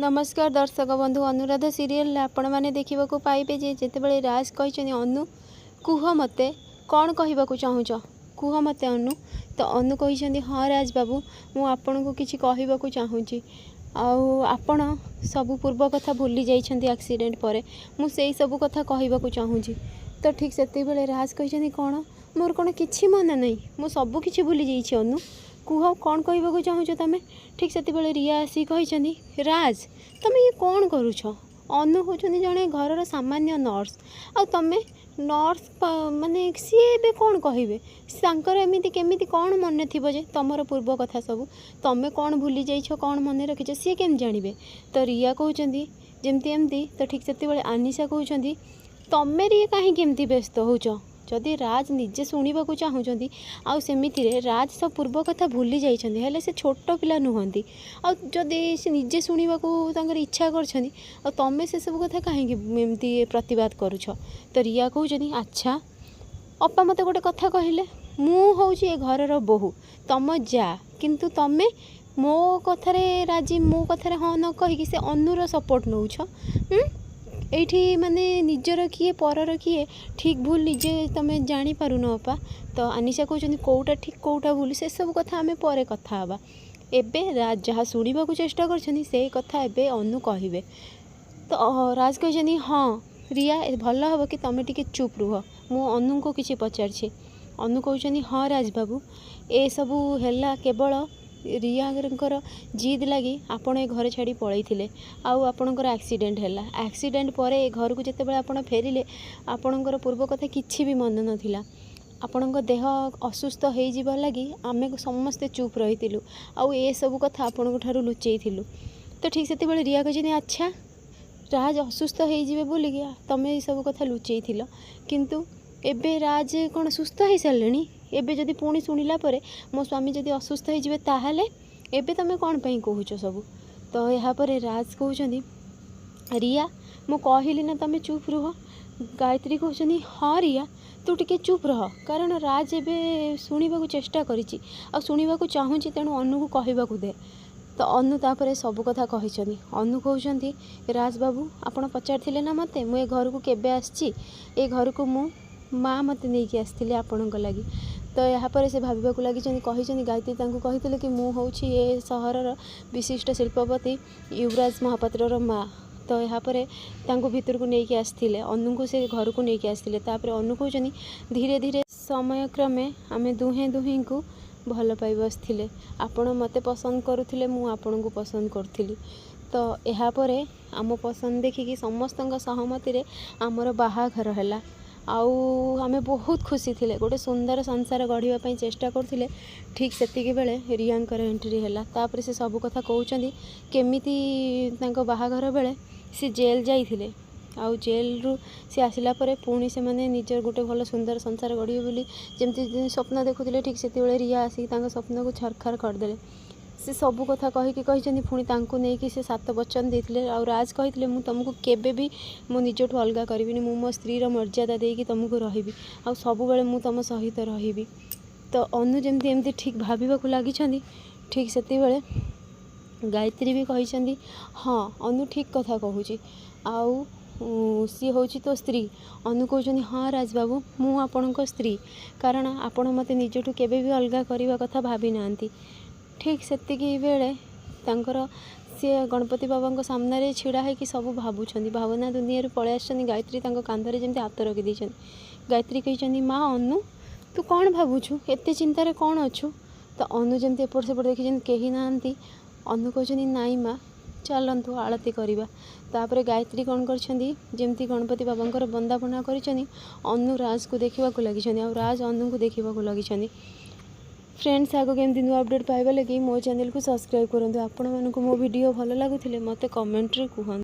नमस्कार दर्शक बंधु अनुराधा सीरियल आपण मैंने देखा पाइबे जे जितेबाला राज कहते अनु कुह मते कौन कहवाक चाहूच कुह मते अनु तो अनु कहते हाँ राज बाबू मु आपण को किसी कहवाक चाहूँगी आपण सब पूर्व कथा भूली जाइछंती एक्सीडेंट पर मुझे सब कथा कहवाक चाहूँगी तो ठीक से राज कहते कौन मोर कौन किसी मन नहीं मु सब किसी भूली जाइए अनु कुह कौन कहवाक चाहूच तुम ठीक से रिया आसी कहते राज तुम ये कौन करुछ अनु होचंदी जड़े घर सामान्य नर्स आ तमें नर्स माने सी ए कौन कहे एमती केमी कौन मन थी जे तुमर पूर्व कथा सब तुम कौन भूली जाइछ कौन मन रखीच सी केम जानवे तो रिया कहते जमती एमती तो ठीक से आनिशा कहते तमें ये कहीं व्यस्त होच जदि राज निजे शुणा चाहूँगी आमती राज सब पूर्व कथा भूली जाइए से छोट पिला नुहति आदि से निजे शुणा इच्छा कर तमें से सब कथा कहीं प्रतिवाद करुछ तो रिया कहते अच्छा अपा मत गोटे कथा कहले मुझे ये घर बोहू तुम जा किंतु तमें मो कथार राजी मो कथार हाँ न कहीकि से अनुर सपोर्ट नौछ एठी माने निजर किए परर किए ठीक भूल निजे तुम जापर न अपा तो आनिशा कहते कौटा ठीक कौटा भूल से सब कथा आम पर कथा हाँ एबे राज जहाँ शुणा चेष्टा कर कथा एबे अनु कहे तो राज कहते हाँ रिया भल हम कि तुम टे चुप रुह मु अनु को किसी पचार अनु कहते हाँ राज बाबू ए सबू है केवल रिया जिद लगी आपण ए घर छाड़ी पलैथिले आपणकर एक्सीडेंट है एक्सीडेंट पर ए घर को जिते आप फेरिले आपणकर पूर्व कथा किसी भी मन नाला आपण देह असुस्थ हो लगी आम समस्ते चुप रही आउ ए सब कथा आपण लुचेलु तो ठीक से रिया कहते अच्छा राज असुस्थ हो बोलिकी तुम ये सब कथा लुचेल किंतु एबे राज कौन सुस्थ हो सारे एबे जदि पुणी शुणिला परे मो स्वामी जदि असुस्थ हो ताहले एबे तुम कौन पई कहूच सब तो यहाँ पर राज कहते रिया मु कहली ना तुम चुप रुह गायत्री कहते हाँ रिया तू टिके चुप रह कारण राज एबे शुणा चेष्टा करिछि आ शुणा चाहूँगी तेणु अनु को कहवाक दे तो अनु तापर सब कथा कही अनु कहते राज बाबू आपड़ पचार ना मते मुझे घर को केबे आसी ए घर को मु माँ मत नहीं आसती आपण लगी तो यहाँ पर से भाविक लगी कही गायत्री कही कि मु हूँ ये सहरर विशिष्ट शिल्पपति युवराज महापात्र माँ तो यहाँ पर भीतर को लेकिन आसते अनु को से घर को लेकिन आसते अनु कहते धीरे धीरे समय क्रमे आम दुहें दुहीं को भल पाई बसते आपण मते पसंद करुले मुझे को पसंद करी तो यहाँ पर आम पसंद देखिकी समस्त सहमति आमर बाहाघर है आउ आमे बहुत खुशी थिले गोटे सुंदर संसार गढ़ापी चेष्टा करथिले ठीक सेतिकी बेले रियांकर एंट्री है तापर से सब कथा कहउचंदी केमिति तांको बाहाघर बेले से जेल जाइथिले आउ जेल रु से आसिला परे पुणी से माने निजर गोटे भल सुंदर संसार गढ़िबे बोली जेमती स्वप्न देखुथिले ठीक सेति बेले रिया आसी तांको स्वप्न को छरखार करदेले से सबू कथा कहीकि कहते पुणी तांको नहीं से 7 वचन देते और राज कहते मुझे तुमको केबे भी मो निजठू अलग करी मो स्त्री मर्यादा देकी तुमको रही आ सब बेले मु तुम सहित रही तो अनु जमती एमती ठीक भाविबा लगी ठीक से गायत्री भी कहते हाँ अनु ठीक कथा कहूँ आउ सी हूँ तो स्त्री अनु कहते हाँ राज बाबू मु आपणक स्त्री कारण आपण मते निजठू केबे भी अलग करने कथा भावी नांती ठीक सेतिकी बेले तांकर सी गणपति बाबा सामने छिड़ा है कि सब भावुं भावना दुनिया पलि आस गायत्री कांधरे जमी हाथ रखी गायत्री कहते माँ अनु तू कौन भावुछु एते चिंतार कौन अच्छु तो अनु जमी एपट सेपट देखी कहीं ना अनु कहते नाई माँ चलतु आरती करवा तापर गायत्री कौन करमती गणपति बाबा बंदापना कर अनु राज को देखा लगी आ राज अनु को देखा लगी फ्रेंड्स आगे केमती नुआ अपडेट पाइबा लगी मो चैनल को सब्सक्राइब करूँ आपण मानक मो वीडियो भल लगुले मत कमेंट रे कहूँ।